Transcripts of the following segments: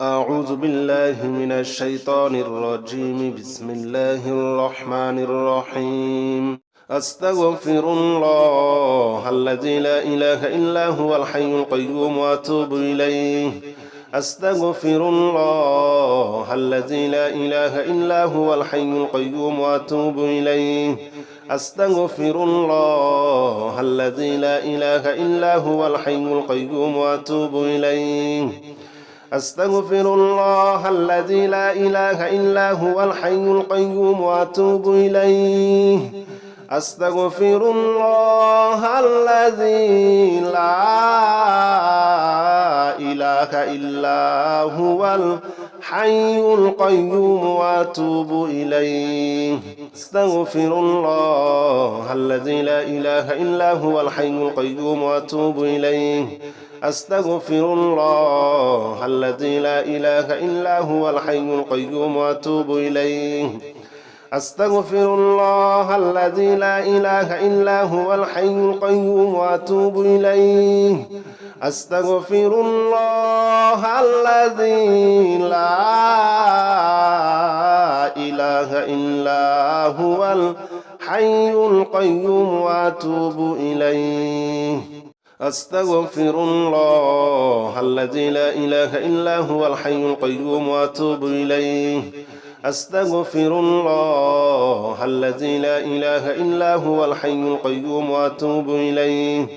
أعوذ بالله من الشيطان الرجيم بسم الله الرحمن الرحيم أستغفر الله الذي لا إله إلا هو الحي القيوم وأتوب إليه أستغفر الله الذي لا إله إلا هو الحي القيوم وأتوب إليه أستغفر الله الذي لا إله إلا هو الحي القيوم وأتوب إليه أستغفر الله الذي لا إله إلا هو الحي القيوم وأتوب إليه أستغفر الله الذي لا إله إلا هو الحي القيوم وأتوب إليه أستغفر الله الذي لا إله إلا هو الحي القيوم وأتوب إليه أستغفر الله الذي لا إله إلا هو الحي القيوم وأتوب إليه أستغفر الله الذي لا إله إلا هو الحي القيوم وأتوب إليه أستغفر الله الذي لا إله إلا هو الحي القيوم وأتوب إليه أستغفر الله الذي لا إله إلا هو الحي القيوم وأتوب إليه أستغفر الله الذي لا إله إلا هو الحي القيوم وأتوب إليه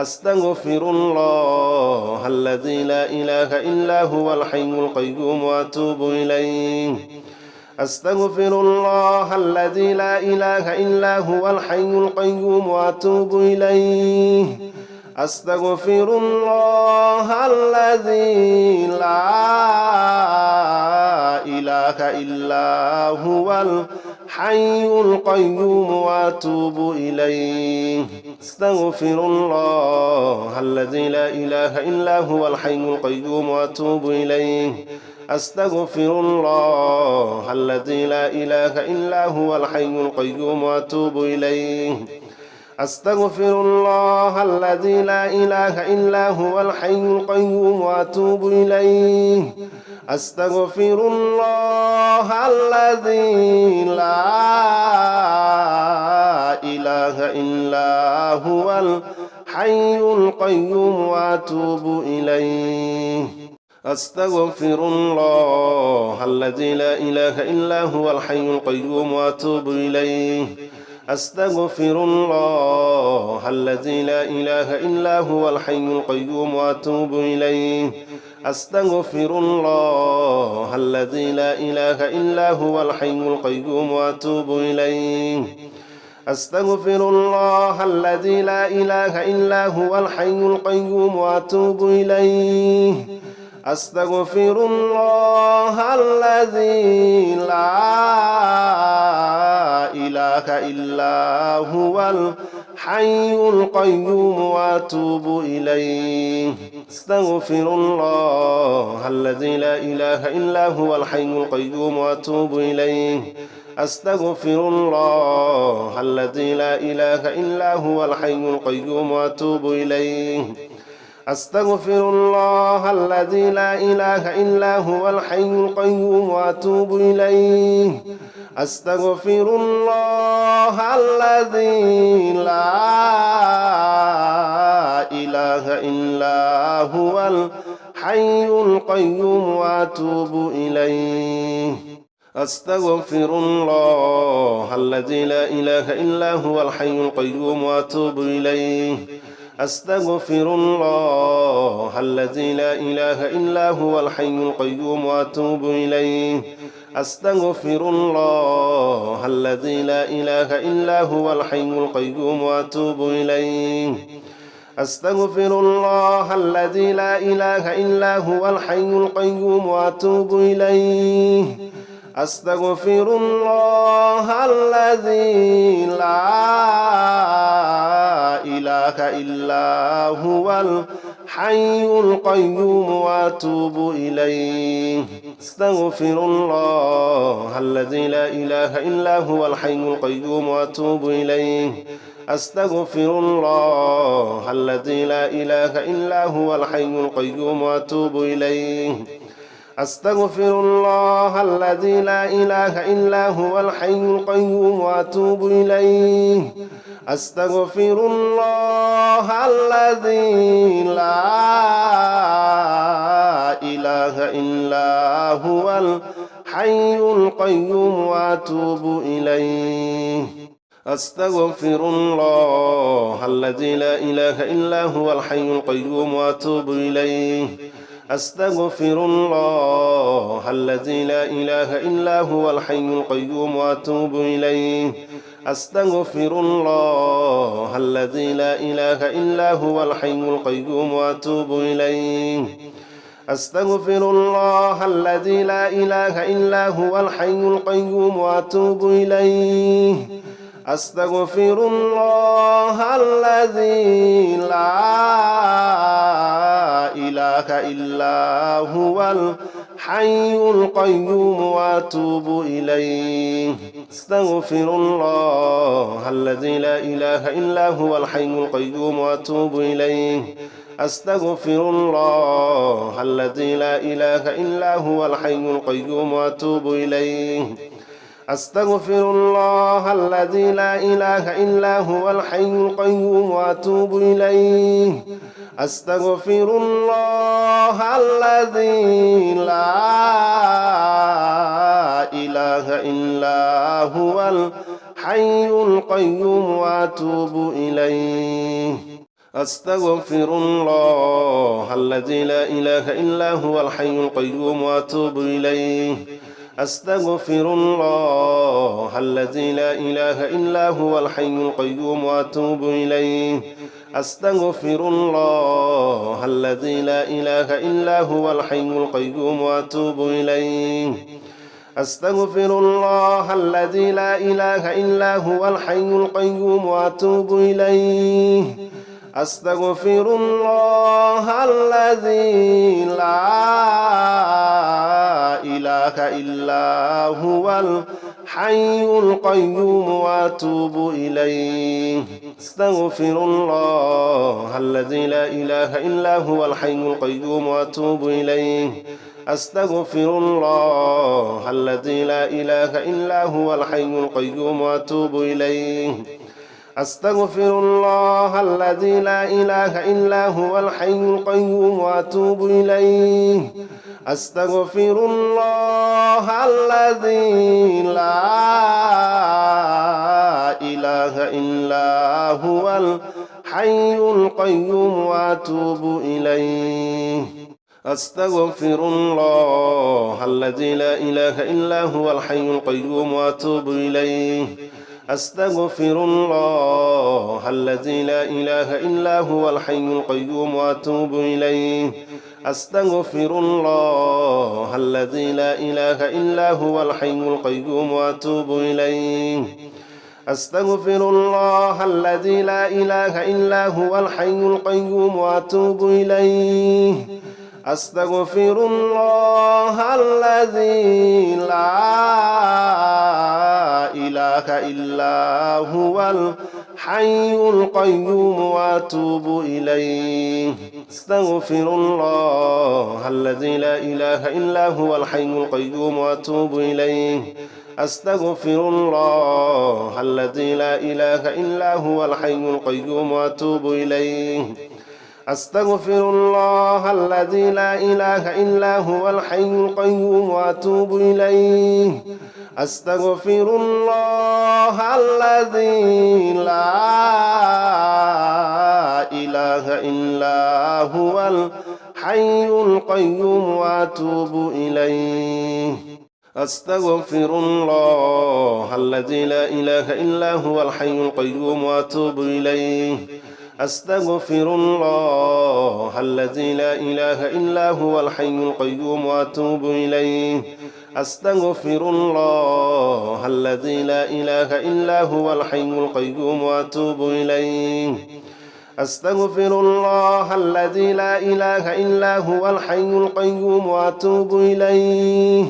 أستغفر الله الذي لا إله إلا هو الحي القيوم وأتوب إليه أستغفر الله الذي لا إله إلا هو الحي القيوم وأتوب إليه أستغفر الله الذي لا إله إلا هو الحي القيوم وأتوب إليه أستغفر الله الذي لا إله إلا هو الحي القيوم وأتوب إليه أستغفر الله الذي لا إله إلا هو الحي القيوم وأتوب إليه أستغفر الله الذي لا إله إلا هو الحي القيوم وأتوب إليه أستغفر الله الذي لا إله إلا هو الحي القيوم وأتوب إليه أستغفر الله الذي لا إله إلا هو الحي القيوم وأتوب إليه أستغفر الله الذي لا إله إلا هو الحي القيوم وأتوب إليه أستغفر الله الذي لا إله إلا هو الحي القيوم وأتوب إليه أستغفر الله الذي لا إله إلا هو الحي القيوم وأتوب إليه أستغفر الله الذي لا إله إلا هو الحي القيوم وأتوب إليه أستغفر الله الذي لا إله إلا هو الحي القيوم وأتوب إليه أستغفر الله الذي لا إله إلا هو الحي القيوم وأتوب إليه أستغفر الله الذي لا إله إلا هو الحي القيوم وأتوب إليه أستغفر الله الذي لا إله إلا هو الحي القيوم وأتوب إليه أستغفر الله الذي لا إله إلا هو الحي القيوم وأتوب إليه أستغفر الله الذي لا إله إلا هو الحي القيوم وأتوب إليه أستغفر الله الذي لا إله إلا هو الحي القيوم وأتوب إليه أستغفر الله الذي لا إله إلا هو الحي القيوم وأتوب إليه أستغفر الله الذي لا إله إلا هو الحي القيوم وأتوب إليه أستغفر الله الذي لا إله إلا هو الحي القيوم وأتوب إليه أستغفر الله الذي لا إله إلا هو الحي القيوم وأتوب إليه أستغفر الله الذي لا إله إلا هو الحي القيوم وأتوب إليه أستغفر الله الذي لا إله إلا هو الحي القيوم وأتوب إليه أستغفر الله الذي لا إله إلا هو الحي القيوم وأتوب إليه أستغفر الله الذي لا إله إلا هو الحي القيوم وأتوب إليه أستغفر الله الذي لا إله إلا هو الحي القيوم وأتوب إليه أستغفر الله الذي لا إله إلا هو الحي القيوم وأتوب إليه أستغفر الله الذي لا إله إلا هو الحي القيوم وأتوب إليه أستغفر الله الذي لا إله إلا هو الحي القيوم وأتوب إليه أستغفر الله الذي لا إله إلا هو الحي القيوم وأتوب إليه أستغفر الله الذي لا إله إلا هو الحي القيوم وأتوب إليه أستغفر الله الذي لا إله إلا هو الحي القيوم وأتوب إليه أستغفر الله الذي لا إله إلا هو الحي القيوم وأتوب إليه أستغفر الله الذي لا إله إلا هو الحي القيوم وأتوب إليه أستغفر الله الذي لا إله إلا هو الحي القيوم وأتوب إليه أستغفر الله الذي لا إله إلا هو الحي القيوم وأتوب إليه أستغفر الله الذي لا إله إلا هو الحي القيوم وأتوب إليه أستغفر الله الذي لا إله إلا هو الحي القيوم وأتوب إليه أستغفر الله الذي لا إله إلا هو الحي القيوم وأتوب إليه أستغفر الله الذي لا إله إلا هو الحي القيوم وأتوب إليه أستغفر الله الذي لا إله إلا هو الحي القيوم وأتوب إليه أستغفر الله الذي لا إله إلا هو الحي القيوم وأتوب إليه أستغفر الله الذي لا إله إلا هو الحي القيوم وأتوب إليه أستغفر الله الذي لا إله إلا هو الحي القيوم وأتوب إليه أستغفر الله الذي لا إله إلا هو الحي القيوم وأتوب إليه أستغفر الله الذي لا إله إلا هو الحي القيوم وأتوب إليه أستغفر الله الذي لا إله إلا هو الحي القيوم وأتوب إليه أستغفر الله الذي لا إله إلا هو الحي القيوم وأتوب إليه أستغفر الله الذي لا إله إلا هو الحي القيوم وأتوب إليه أستغفر الله الذي لا إله إلا هو الحي القيوم وأتوب إليه أستغفر الله الذي لا إله إلا هو الحي القيوم وأتوب إليه أستغفر الله الذي لا إله إلا هو الحي القيوم وأتوب إليه أستغفر الله الذي لا إله إلا هو الحي القيوم وأتوب إليه أستغفر الله الذي لا إله إلا هو الحي القيوم وأتوب إليه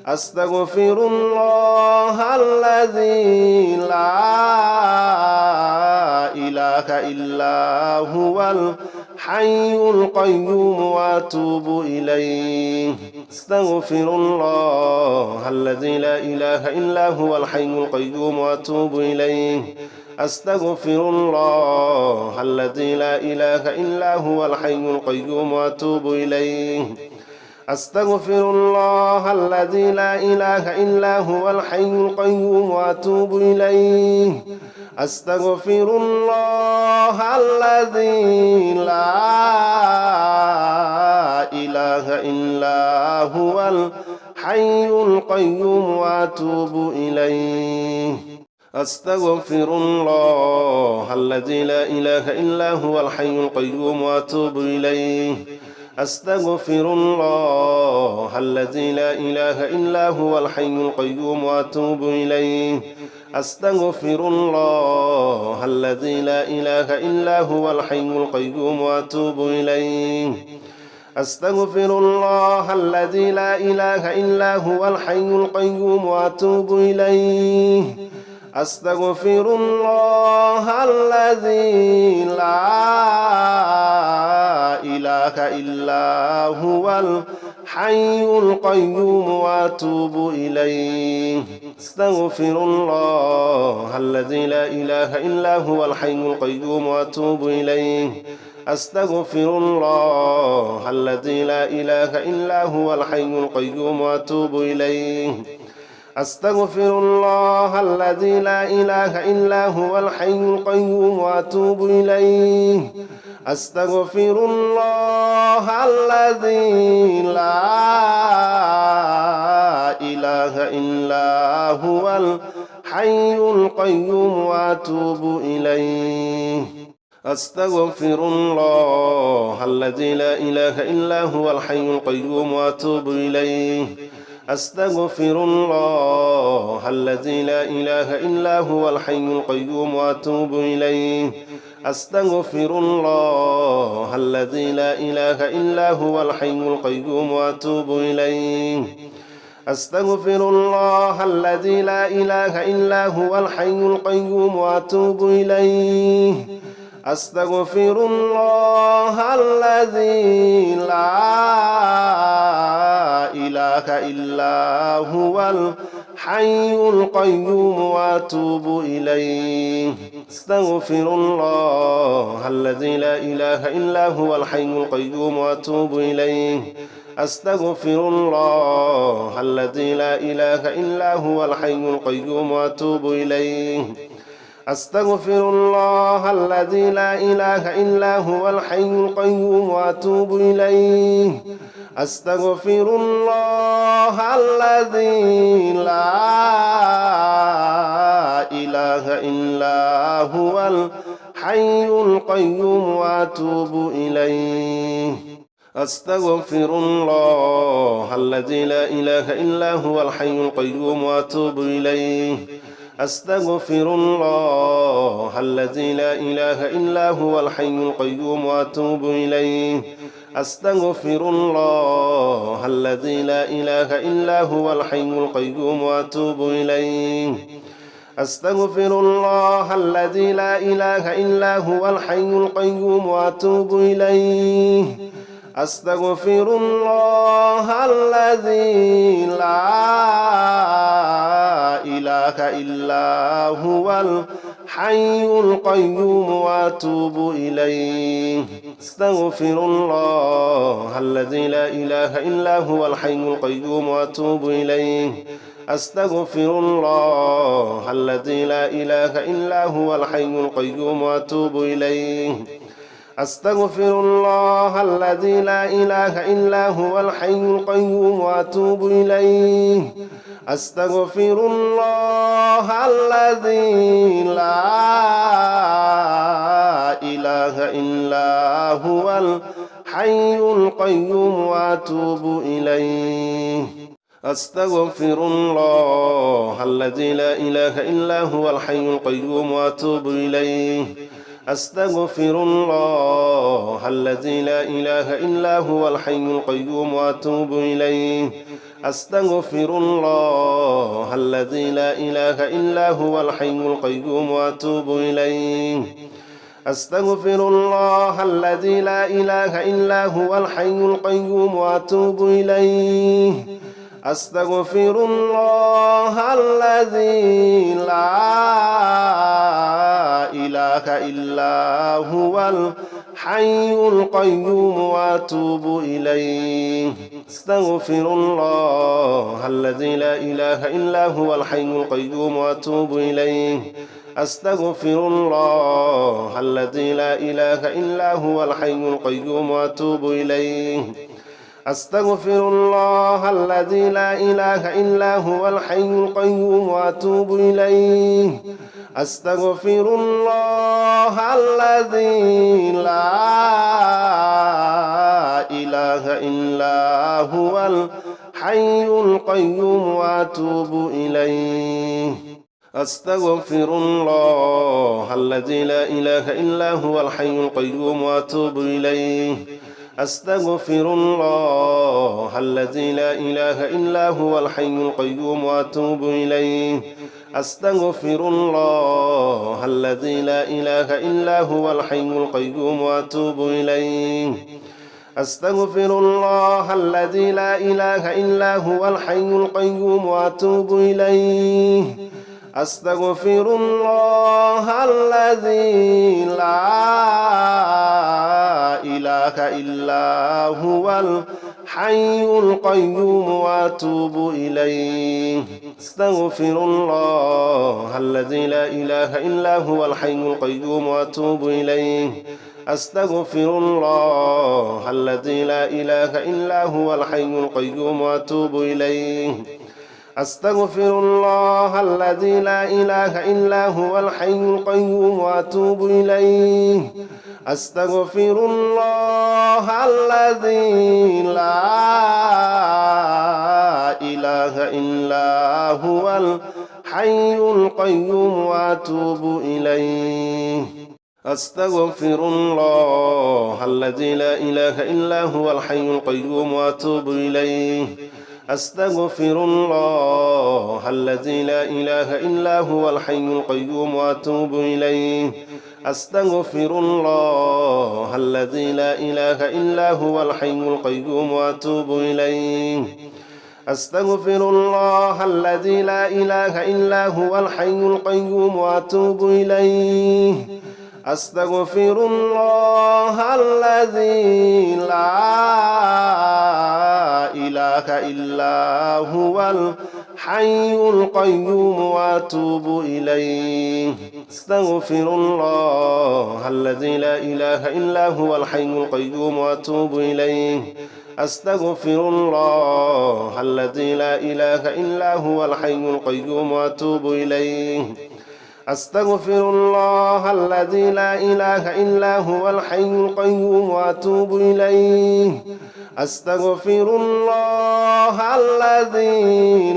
أستغفر الله الذي لا إله إلا هو الحي القيوم وأتوب إليه أستغفر الله الذي لا إله إلا هو الحي القيوم وأتوب إليه أستغفر الله الذي لا إله إلا هو الحي القيوم وأتوب إليه أستغفر الله الذي لا إله إلا هو الحي القيوم وأتوب إليه أستغفر الله الذي لا إله إلا هو الحي القيوم وأتوب إليه أستغفر الله الذي لا إله إلا هو الحي القيوم وأتوب إليه أستغفر الله الذي لا إله إلا هو الحي القيوم وأتوب إليه أستغفر الله الذي لا إله إلا هو الحي القيوم وأتوب إليه أستغفر الله الذي لا إله إلا هو الحي القيوم وأتوب إليه أستغفر الله الذي لا إله إلا هو الحي القيوم وأتوب إليه أستغفر الله الذي لا إله إلا هو الحي القيوم وأتوب إليه أستغفر الله الذي لا إله إلا هو الحي القيوم وأتوب إليه أستغفر الله الذي لا إله إلا هو الحي القيوم وأتوب إليه أستغفر الله الذي لا إله إلا هو الحي القيوم وأتوب إليه أستغفر الله الذي لا إله إلا هو الحي القيوم وأتوب إليه أستغفر الله الذي لا إله إلا هو الحي القيوم وأتوب إليه أستغفر الله الذي لا إله إلا هو الحي القيوم وأتوب إليه أستغفر الله الذي لا إله إلا هو الحي القيوم وأتوب إليه أستغفر الله الذي لا إله إلا هو الحي القيوم وأتوب إليه أستغفر الله الذي لا إله إلا هو الحي القيوم وأتوب إليه أستغفر الله الذي لا إله إلا هو الحي القيوم وأتوب إليه أستغفر الله الذي لا إله إلا هو الحي القيوم وأتوب إليه أستغفر الله الذي لا إله إلا هو الحي القيوم وأتوب إليه أستغفر الله الذي لا إله إلا هو الحي القيوم وأتوب إليه أستغفر الله الذي لا إله إلا هو الحي القيوم وأتوب إليه أستغفر الله الذي لا إله إلا هو الحي القيوم وأتوب إليه أستغفر الله الذي لا إله إلا هو الحي القيوم وأتوب إليه أستغفر الله الذي لا إله إلا هو الحي القيوم وأتوب إليه أستغفر الله الذي لا إله إلا هو الحي القيوم وأتوب إليه أستغفر الله الذي لا إله إلا هو الحي القيوم وأتوب إليه أستغفر الله الذي لا إله إلا هو الحي القيوم وأتوب إليه أستغفر الله الذي لا إله إلا هو الحي القيوم وأتوب إليه أستغفر الله الذي لا إله إلا هو الحي القيوم وأتوب إليه أستغفر الله الذي لا إله إلا هو الحي القيوم وأتوب إليه أستغفر الله الذي لا إله إلا هو الحي القيوم وأتوب إليه أستغفر الله الذي لا إله إلا هو الحي القيوم وأتوب إليه أستغفر الله الذي لا إله إلا هو الحي القيوم وأتوب إليه أستغفر الله الذي لا إله إلا هو الحي القيوم وأتوب إليه أستغفر الله الذي لا إله إلا هو الحي القيوم وأتوب إليه أستغفر الله الذي لا إله إلا هو الحي القيوم وأتوب إليه أستغفر الله الذي لا إله إلا هو الحي القيوم وأتوب إليه أستغفر الله الذي لا إله إلا هو الحي القيوم وأتوب إليه أستغفر الله الذي لا إله إلا هو الحي القيوم وأتوب إليه أستغفر الله الذي لا إله إلا هو الحي القيوم وأتوب إليه أستغفر الله الذي لا إله إلا هو الحي القيوم وأتوب إليه أستغفر الله الذي لا إله إلا هو الحي القيوم وأتوب إليه أستغفر الله الذي لا إله إلا هو الحي القيوم وأتوب إليه أستغفر الله الذي لا إله إلا هو الحي القيوم وأتوب إليه أستغفر الله الذي لا إله إلا هو الحي القيوم وأتوب إليه أستغفر الله الذي لا إله إلا هو الحي القيوم وأتوب إليه أستغفر الله الذي لا إله إلا هو الحي القيوم وأتوب إليه أستغفر الله الذي لا إله إلا هو الحي القيوم وأتوب إليه أستغفر الله الذي لا إله إلا هو الحي القيوم وأتوب إليه أستغفر الله الذي لا إله إلا هو الحي القيوم وأتوب إليه أستغفر الله الذي لا إله إلا هو الحي القيوم وأتوب إليه أستغفر الله الذي لا إله إلا هو الحي القيوم وأتوب إليه أستغفر الله الذي لا إله إلا هو الحي القيوم وأتوب إليه أستغفر الله الذي لا إله إلا هو الحي القيوم وأتوب إليه أستغفر الله الذي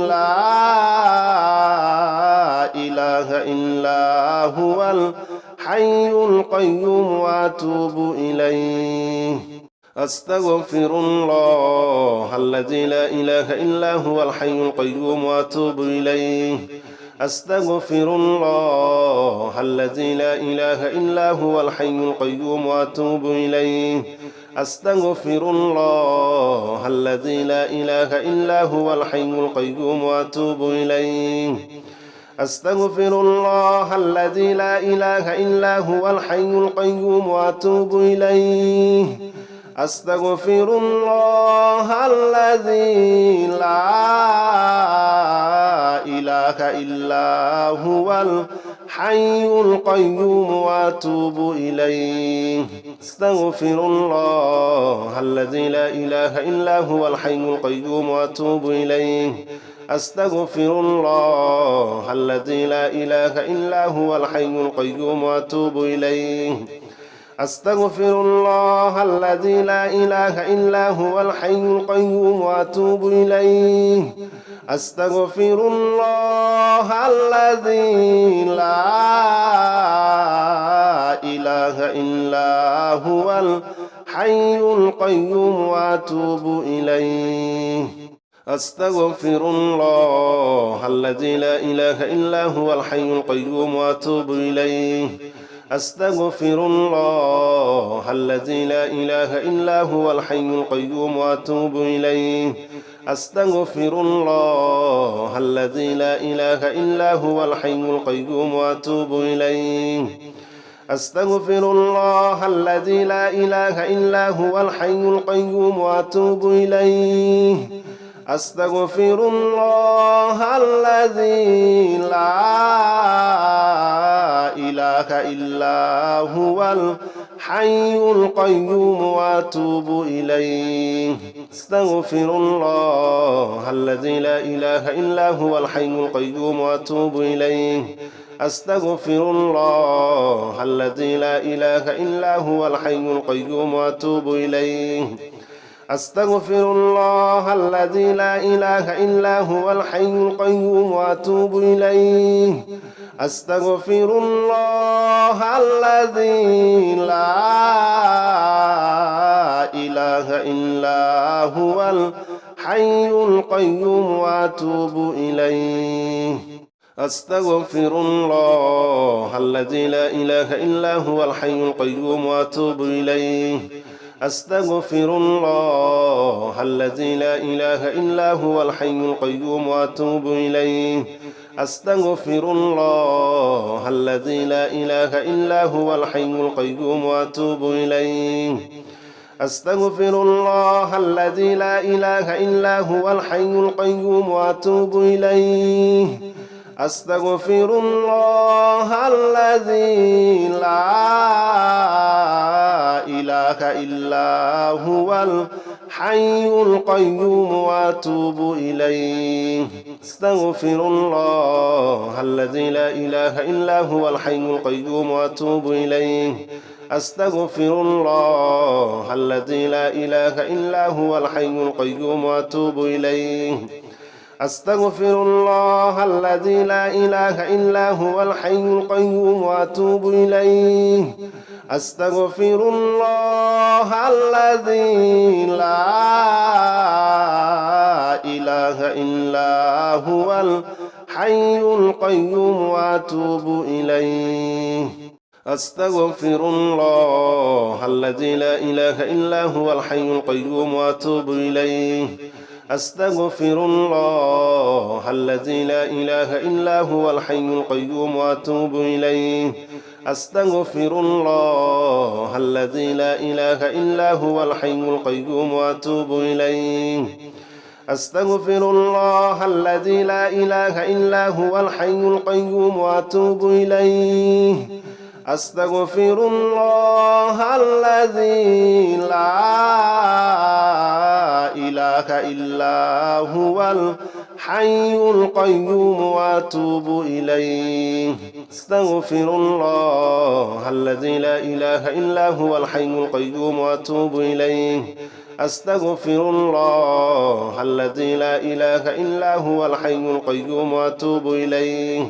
لا إله إلا هو الحي القيوم وأتوب إليه أستغفر الله الذي لا إله إلا هو الحي القيوم وأتوب إليه أستغفر الله الذي لا إله إلا هو الحي القيوم وأتوب إليه أستغفر الله الذي لا إله إلا هو الحي القيوم وأتوب إليه أستغفر الله الذي لا إله إلا هو الحي القيوم وأتوب إليه أستغفر الله الذي لا إله إلا هو الحي القيوم وأتوب إليه أستغفر الله الذي لا إله إلا هو الحي القيوم وأتوب إليه أستغفر الله الذي لا إله إلا هو الحي القيوم وأتوب إليه أستغفر الله الذي لا إله إلا هو الحي القيوم وأتوب إليه أستغفر الله الذي لا إله إلا هو الحي القيوم وأتوب إليه أستغفر الله الذي لا إله إلا هو الحي القيوم وأتوب إليه أستغفر الله الذي لا إله إلا هو الحي القيوم وأتوب إليه أستغفر الله الذي لا إله إلا هو الحي القيوم وأتوب إليه أستغفر الله الذي لا إله إلا هو الحي القيوم وأتوب إليه أستغفر الله الذي لا إله إلا هو الحي القيوم وأتوب إليه أستغفر الله الذي لا إله إلا هو الحي القيوم وأتوب إليه أستغفر الله الذي لا إله إلا هو الحي القيوم وأتوب إليه أستغفر الله الذي لا إله إلا هو الحي القيوم وأتوب إليه أستغفر الله الذي لا إله إلا هو الحي القيوم وأتوب إليه أستغفر الله الذي لا إله إلا هو الحي القيوم وأتوب إليه أستغفر الله الذي لا إله إلا هو الحي القيوم وأتوب إليه أستغفر الله الذي لا إله إلا هو الحي القيوم وأتوب إليه أستغفر الله الذي لا إله إلا هو الحي القيوم وأتوب إليه أستغفر الله الذي لا إله إلا هو الحي القيوم وأتوب إليه أستغفر الله الذي لا إله إلا هو الحي القيوم وأتوب إليه أستغفر الله الذي لا إله إلا هو الحي القيوم وأتوب إليه أستغفر الله الذي لا إله إلا هو الحي القيوم وأتوب إليه أستغفر الله الذي لا إله إلا هو الحي القيوم وأتوب إليه أستغفر الله الذي لا إله إلا هو الحي القيوم وأتوب إليه أستغفر الله الذي لا إله إلا هو الحي القيوم وأتوب إليه أستغفر الله الذي لا إله إلا هو الحي القيوم وأتوب إليه أستغفر الله الذي لا إله إلا هو الحي القيوم وأتوب إليه أستغفر الله الذي لا إله إلا هو الحي القيوم وأتوب إليه أستغفر الله الذي لا إله إلا هو الحي القيوم وأتوب إليه أستغفر الله الذي لا إله إلا هو الحي القيوم وأتوب إليه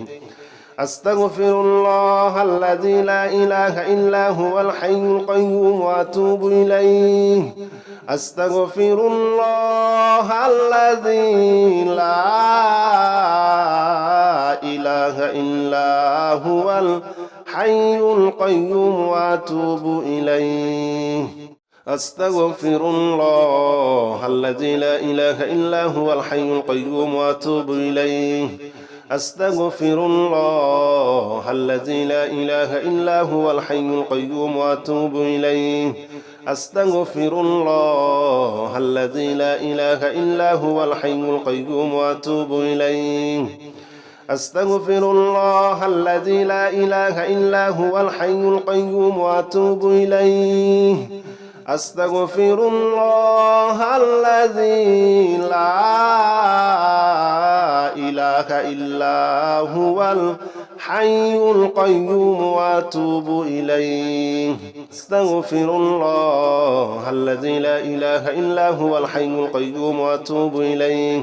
أستغفر الله الذي لا إله إلا هو الحي القيوم وأتوب إليه أستغفر الله الذي لا إله إلا هو الحي القيوم وأتوب إليه أستغفر الله الذي لا إله إلا هو الحي القيوم وأتوب إليه أستغفر الله الذي لا إله إلا هو الحي القيوم وأتوب إليه أستغفر الله الذي لا إله إلا هو الحي القيوم وأتوب إليه أستغفر الله الذي لا إله إلا هو الحي القيوم وأتوب إليه أستغفر الله الذي لا إله إلا هو الحي القيوم وأتوب إليه أستغفر الله الذي لا إله إلا هو الحي القيوم وأتوب إليه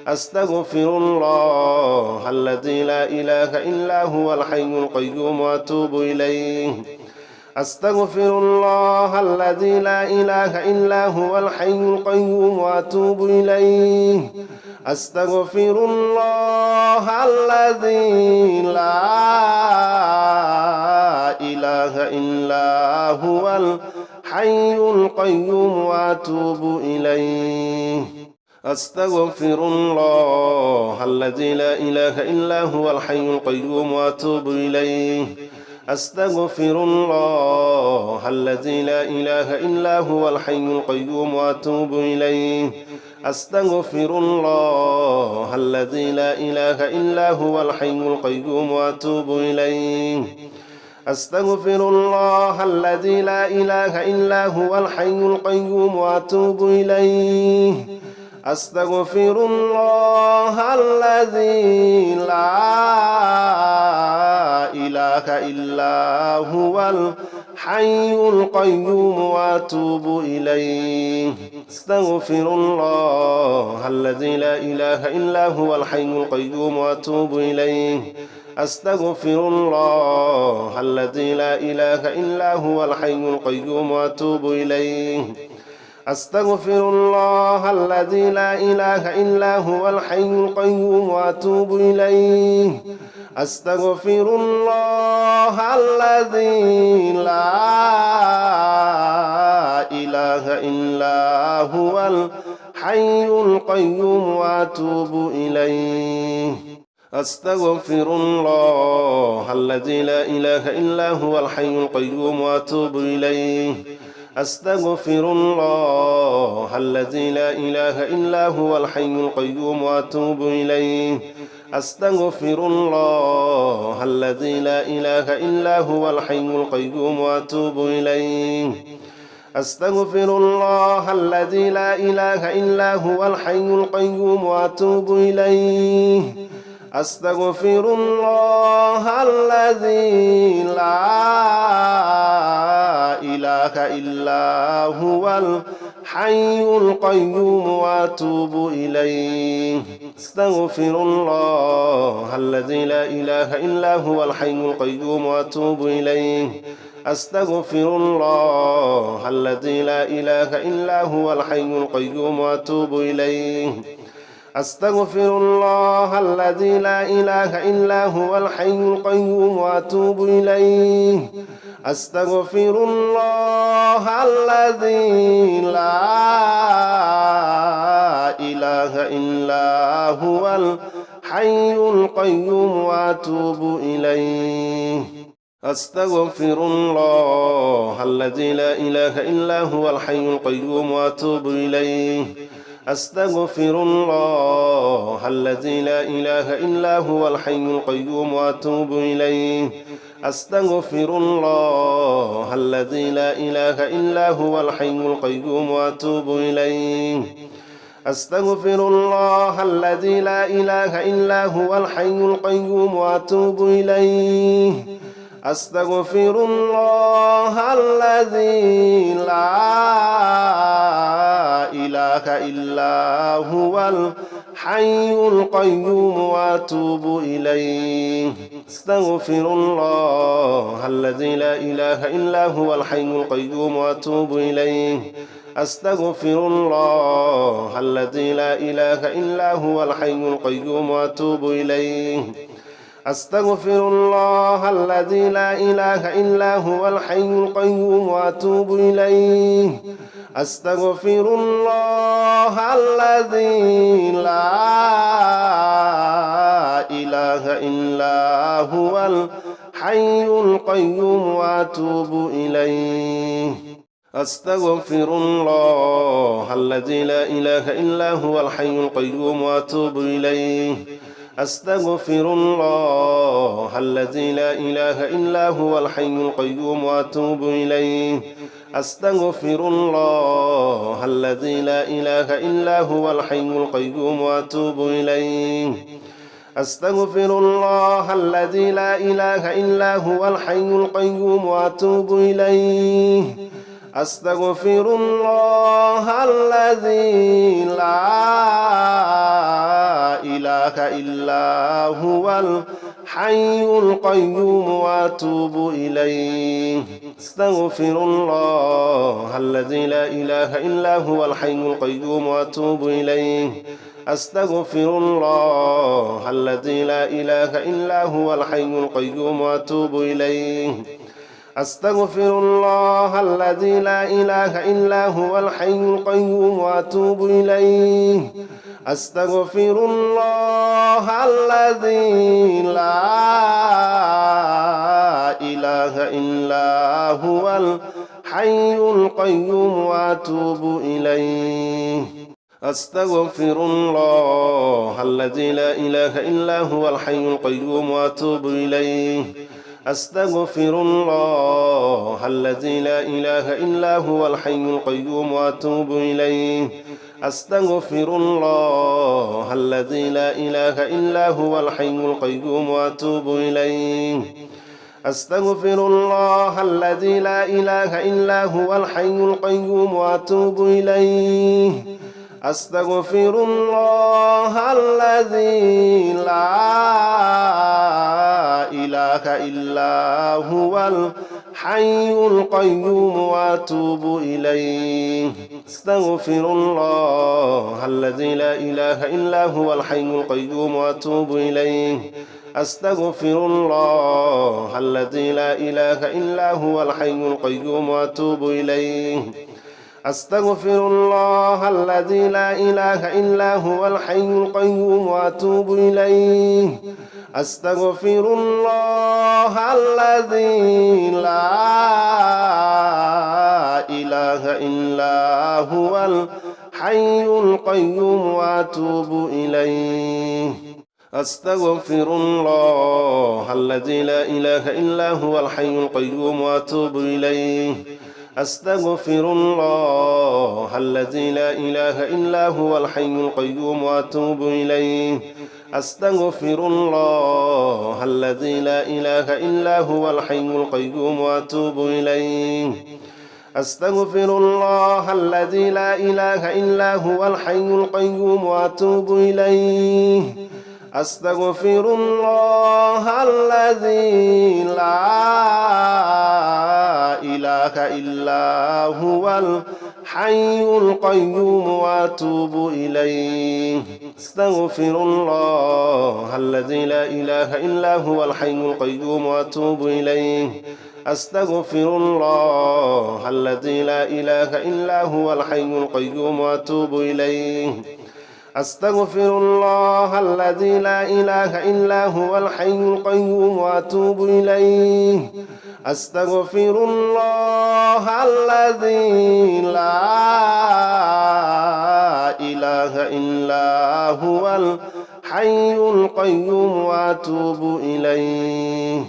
أستغفر الله الذي لا إله إلا هو الحي القيوم وأتوب إليه أستغفر الله الذي لا إله إلا هو الحي القيوم وأتوب إليه أستغفر الله الذي لا إله إله إلا هو الحي القيوم وأتوب إليه أستغفر الله الذي لا إله إلا هو الحي القيوم وأتوب إليه أستغفر الله الذي لا إله إلا هو الحي القيوم وأتوب إليه أستغفر الله الذي لا إله إلا هو الحي القيوم وأتوب إليه أستغفر الله الذي لا إله إلا هو الحي القيوم وأتوب إليه أستغفر الله الذي لا إله إلا هو الحي القيوم وأتوب إليه أستغفر الله الذي لا إله إلا هو الحي القيوم وأتوب إليه أستغفر الله الذي لا إله إلا هو الحي القيوم وأتوب إليه أستغفر الله الذي لا إله إلا هو الحي القيوم وأتوب إليه أستغفر الله الذي لا إله إلا هو الحي القيوم وأتوب إليه أستغفر الله الذي لا إله إلا هو الحي القيوم وأتوب إليه أستغفر الله الذي لا إله إلا هو الحي القيوم وأتوب إليه أستغفر الله الذي لا إله إلا هو الحي القيوم وأتوب إليه أستغفر الله الذي لا إله إلا هو الحي القيوم وأتوب إليه أستغفر الله الذي لا إله إلا هو الحي القيوم وأتوب إليه أستغفر الله الذي لا إله إلا هو الحي القيوم وأتوب إليه أستغفر الله الذي لا إله إلا هو الحي القيوم وأتوب إليه أستغفر الله الذي لا إله إلا هو الحي القيوم وأتوب إليه أستغفر الله الذي لا إله إلا هو الحي القيوم وأتوب إليه أستغفر الله الذي لا إله إلا هو الحي القيوم وأتوب إليه أستغفر الله الذي لا إله إلا هو الحي القيوم وأتوب إليه أستغفر الله الذي لا إله إلا هو الحي القيوم وأتوب إليه أستغفر الله الذي لا إله إلا هو الحي القيوم وأتوب إليه أستغفر الله الذي لا إله إلا هو الحي القيوم وأتوب إليه أستغفر الله الذي لا إله إلا هو الحي القيوم وأتوب إليه أستغفر الله الذي لا إله إلا هو الحي القيوم وأتوب إليه أستغفر الله الذي لا إله إلا هو الحي القيوم وأتوب إليه أستغفر الله الذي لا إله إلا هو الحي القيوم وأتوب إليه أستغفر الله الذي لا إله إلا هو الحي القيوم وأتوب إليه أستغفر الله الذي لا إله إلا هو الحي القيوم وأتوب إليه أستغفر الله الذي لا إله إلا هو الحي القيوم وأتوب إليه أستغفر الله الذي لا إله إلا هو الحي القيوم وأتوب إليه أستغفر الله الذي لا إله إلا هو الحي القيوم وأتوب إليه أستغفر الله الذي لا إله إلا هو الحي القيوم وأتوب إليه أستغفر الله الذي لا إله إلا هو الحي القيوم وأتوب إليه أستغفر الله الذي لا إله إلا هو الحي القيوم وأتوب إليه أستغفر الله الذي لا إله إلا هو الحي القيوم وأتوب إليه أستغفر الله الذي لا إله إلا هو الحي القيوم وأتوب إليه أستغفر الله الذي لا إله إلا هو الحي القيوم وأتوب إليه أستغفر الله الذي لا إله إلا هو الحي القيوم وأتوب إليه أستغفر الله الذي لا إله إلا هو الحي القيوم وأتوب إليه أستغفر الله الذي لا إله إلا هو الحي القيوم وأتوب إليه أستغفر الله الذي لا إله إلا هو الحي القيوم وأتوب إليه أستغفر الله الذي لا إله إلا هو الحي القيوم وأتوب إليه أستغفر الله الذي لا إله إلا هو الحي القيوم وأتوب إليه أستغفر الله الذي لا إله إلا هو الحي القيوم وأتوب إليه أستغفر الله الذي لا إله إلا هو الحي القيوم وأتوب إليه أستغفر الله الذي لا إله إلا هو الحي القيوم وأتوب إليه أستغفر الله الذي لا إله إلا هو الحي القيوم وأتوب إليه أستغفر الله الذي لا إله إلا هو الحي القيوم وأتوب إليه أستغفر الله الذي لا إله إلا هو الحي القيوم وأتوب إليه أستغفر الله الذي لا إله إلا هو الحي القيوم وأتوب إليه أستغفر الله الذي لا إله إلا هو الحي القيوم وأتوب إليه أستغفر الله الذي لا إله إلا هو الحي القيوم وأتوب إليه أستغفر الله الذي لا إله إلا هو الحي القيوم وأتوب إليه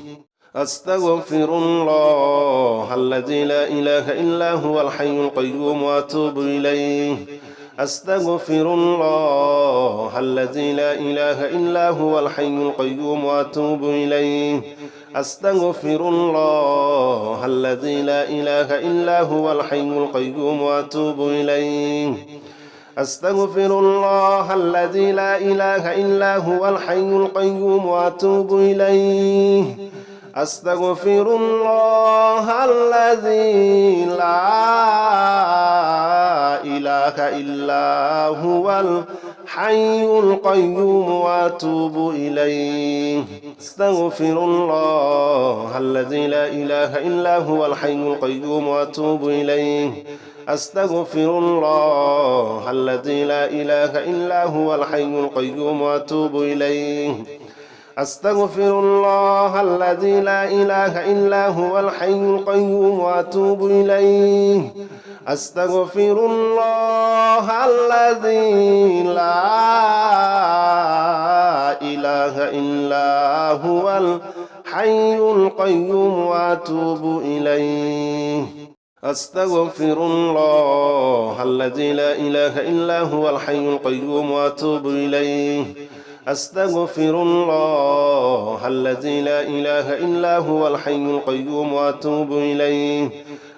أستغفر الله الذي لا إله إلا هو الحي القيوم وأتوب إليه أستغفر الله الذي لا إله إلا هو الحي القيوم وأتوب إليه أستغفر الله الذي لا إله إلا هو الحي القيوم وأتوب إليه أستغفر الله الذي لا إله إلا هو الحي القيوم وأتوب إليه أستغفر الله الذي لا إله إلا هو الحي القيوم وأتوب إليه أستغفر الله الذي لا إله إلا هو الحي القيوم وأتوب إليه أستغفر الله الذي لا إله إلا هو الحي القيوم وأتوب إليه أستغفر الله الذي لا إله إلا هو الحي القيوم وأتوب إليه أستغفر الله الذي لا إله إلا هو الحي القيوم وأتوب إليه أستغفر الله الذي لا إله إلا هو الحي القيوم وأتوب إليه أستغفر الله الذي لا إله إلا هو الحي القيوم وأتوب إليه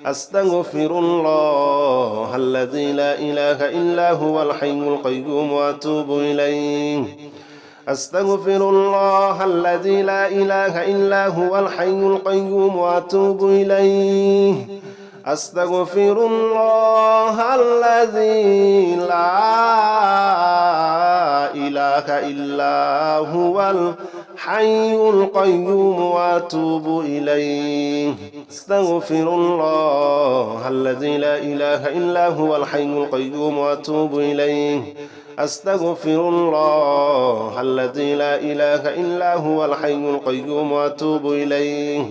أستغفر الله الذي لا إله إلا هو الحي القيوم وأتوب إليه أستغفر الله الذي لا إله إلا هو الحي القيوم وأتوب إليه أستغفر الله الذي لا إله إلا هو الحي القيوم وأتوب إليه أستغفر الله الذي لا إله إلا هو الحي القيوم وأتوب إليه أستغفر الله الذي لا إله إلا هو الحي القيوم وأتوب إليه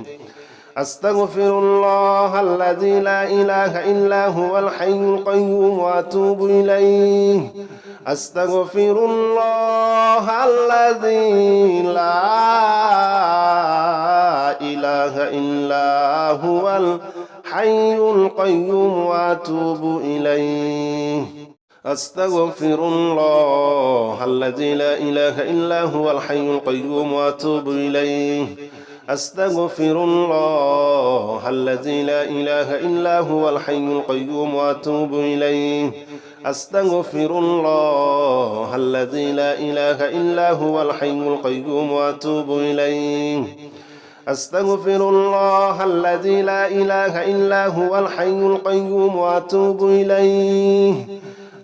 أستغفر الله الذي لا إله إلا هو الحي القيوم وأتوب إليه أستغفر الله الذي لا إله إلا هو الحي القيوم وأتوب إليه أستغفر الله الذي لا إله إلا هو الحي القيوم وأتوب إليه أستغفر الله الذي لا إله إلا هو الحي القيوم وأتوب إليه أستغفر الله الذي لا إله إلا هو الحي القيوم وأتوب إليه أستغفر الله الذي لا إله إلا هو الحي القيوم وأتوب إليه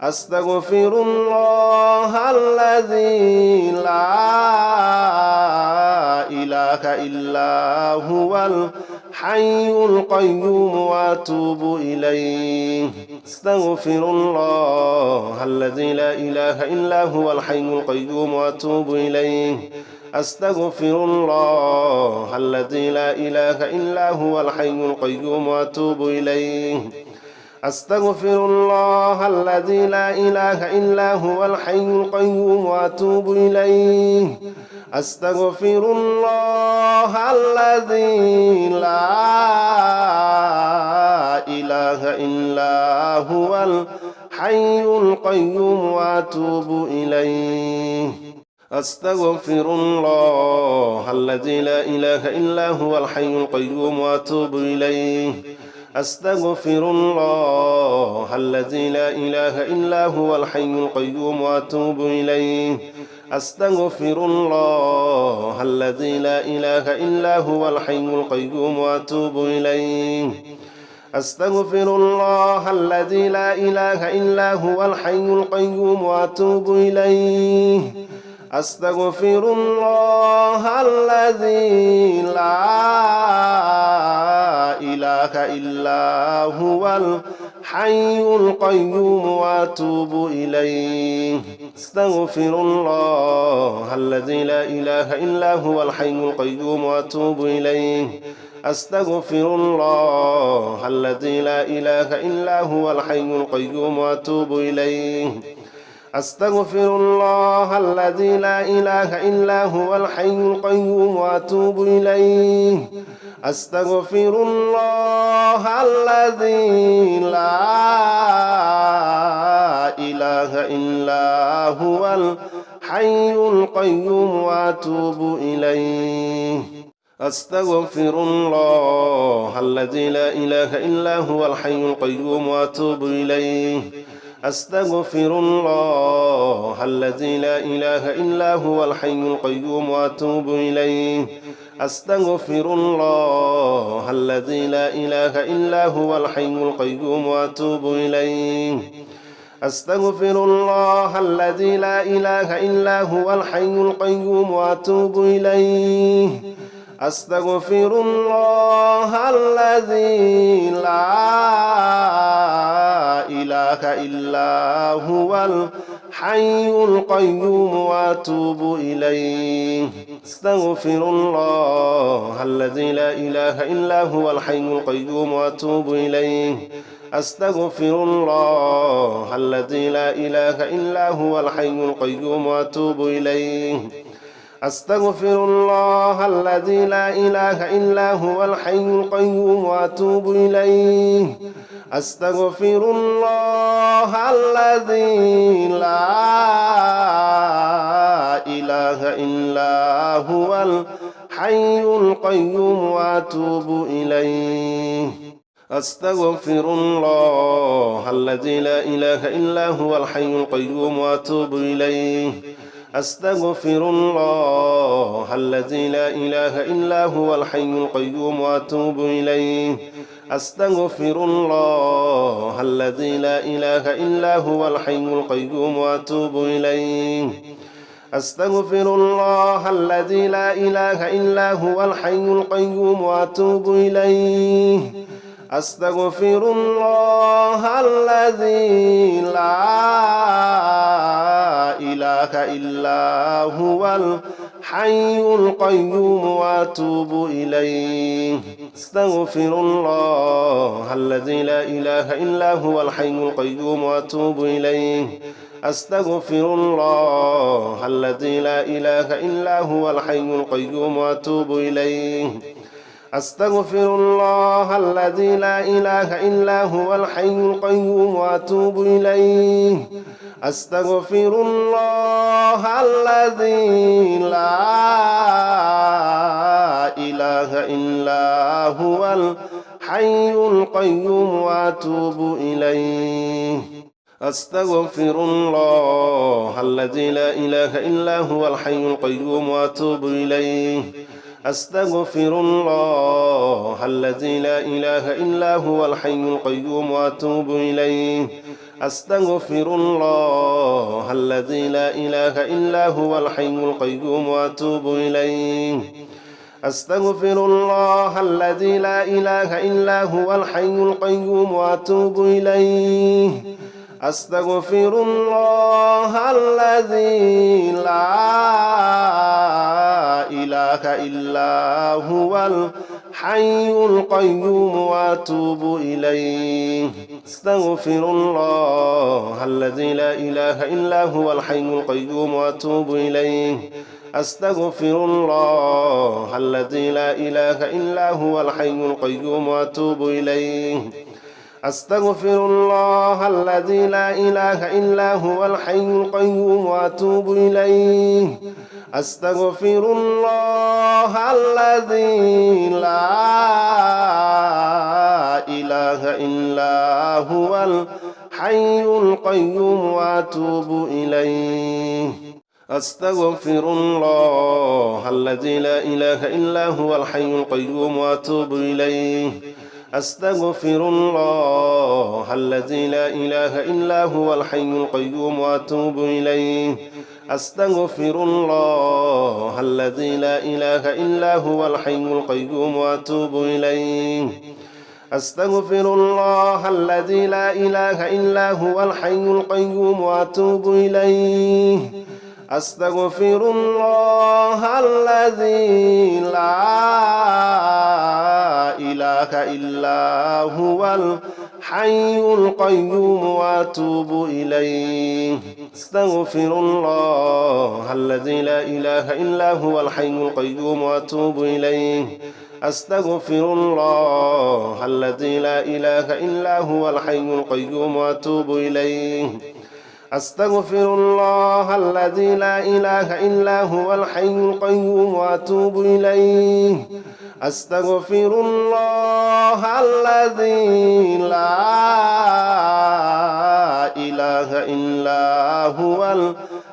أستغفر الله الذي لا إله إلا هو الحي القيوم وأتوب إليه أستغفر الله الذي لا إله إلا هو الحي القيوم وأتوب إليه أستغفر الله الذي لا إله إلا هو الحي القيوم وأتوب إليه أستغفر الله الذي لا إله إلا هو الحي القيوم وأتوب إليه أستغفر الله الذي لا إله إلا هو الحي القيوم وأتوب إليه أستغفر الله الذي لا إله إلا هو الحي القيوم وأتوب إليه أستغفر الله الذي لا إله إلا هو الحي القيوم وأتوب إليه أستغفر الله الذي لا إله إلا هو الحي القيوم وأتوب إليه أستغفر الله الذي لا إله إلا هو الحي القيوم وأتوب إليه أستغفر الله الذي لا إله إلا هو الحي القيوم وأتوب إليه أستغفر الله الذي لا إله إلا هو الحي القيوم وأتوب إليه أستغفر الله الذي لا إله إلا هو الحي القيوم وأتوب إليه أستغفر الله الذي لا إله إلا هو الحي القيوم وأتوب إليه أستغفر الله الذي لا إله إلا هو الحي القيوم وأتوب إليه أستغفر الله الذي لا إله إلا هو الحي القيوم وأتوب إليه أستغفر الله الذي لا إله إلا هو الحي القيوم وأتوب إليه أستغفر الله الذي لا إله إلا هو الحي القيوم وأتوب إليه أستغفر الله الذي لا إله إلا هو الحي القيوم وأتوب إليه أستغفر الله الذي لا إله إلا هو الحي القيوم وأتوب إليه أستغفر الله الذي لا إله إلا هو الحي القيوم وأتوب إليه أستغفر الله الذي لا إله إلا هو الحي القيوم وأتوب إليه أستغفر الله الذي لا إله إلا هو الحي القيوم وأتوب إليه أستغفر الله الذي لا إله إلا هو الحي القيوم وأتوب إليه أستغفر الله الذي لا إله إلا هو الحي القيوم وأتوب إليه أستغفر الله الذي لا إله إلا هو الحي القيوم وأتوب إليه أستغفر الله الذي لا إله إلا هو الحي القيوم وأتوب إليه أستغفر الله الذي لا إله إلا هو الحي القيوم وأتوب إليه أستغفر الله الذي لا إله إلا هو الحي القيوم وأتوب إليه أستغفر الله الذي لا إله إلا هو الحي القيوم وأتوب إليه أستغفر الله الذي لا إله إلا هو الحي القيوم وأتوب إليه أستغفر الله الذي لا إله إلا هو الحي القيوم وأتوب إليه أستغفر الله الذي لا إله إلا هو الحي القيوم وأتوب إليه أستغفر الله الذي لا إله إلا هو الحي القيوم وأتوب إليه أستغفر الله الذي لا إله إلا هو الحي القيوم وأتوب إليه أستغفر الله الذي لا إله إلا هو الحي القيوم وأتوب إليه أستغفر الله الذي لا إله إلا هو الحي القيوم وأتوب إليه أستغفر الله الذي لا إله إلا هو الحي القيوم وأتوب إليه أستغفر الله الذي لا إله إلا هو الحي القيوم وأتوب إليه أستغفر الله الذي لا إله إلا هو الحي القيوم وأتوب إليه أستغفر الله الذي لا إله إلا هو الحي القيوم وأتوب إليه أستغفر الله الذي لا إله إلا هو الحي القيوم وأتوب إليه أستغفر الله الذي لا إله إلا هو الحي القيوم وأتوب إليه أستغفر الله الذي لا إله إلا هو الحي القيوم وأتوب إليه أستغفر الله الذي لا إله إلا هو الحي القيوم وأتوب إليه أستغفر الله الذي لا إله إلا هو الحي القيوم وأتوب إليه أستغفر الله الذي لا إله إلا هو الحي القيوم وأتوب إليه أستغفر الله الذي لا إله إلا هو الحي القيوم وأتوب إليه أستغفر الله الذي لا إله إلا هو الحي القيوم وأتوب إليه أستغفر الله الذي لا إله إلا هو الحي القيوم وأتوب إليه أستغفر الله الذي لا إله إلا هو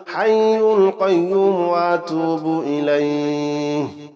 الحي القيوم وأتوب إليه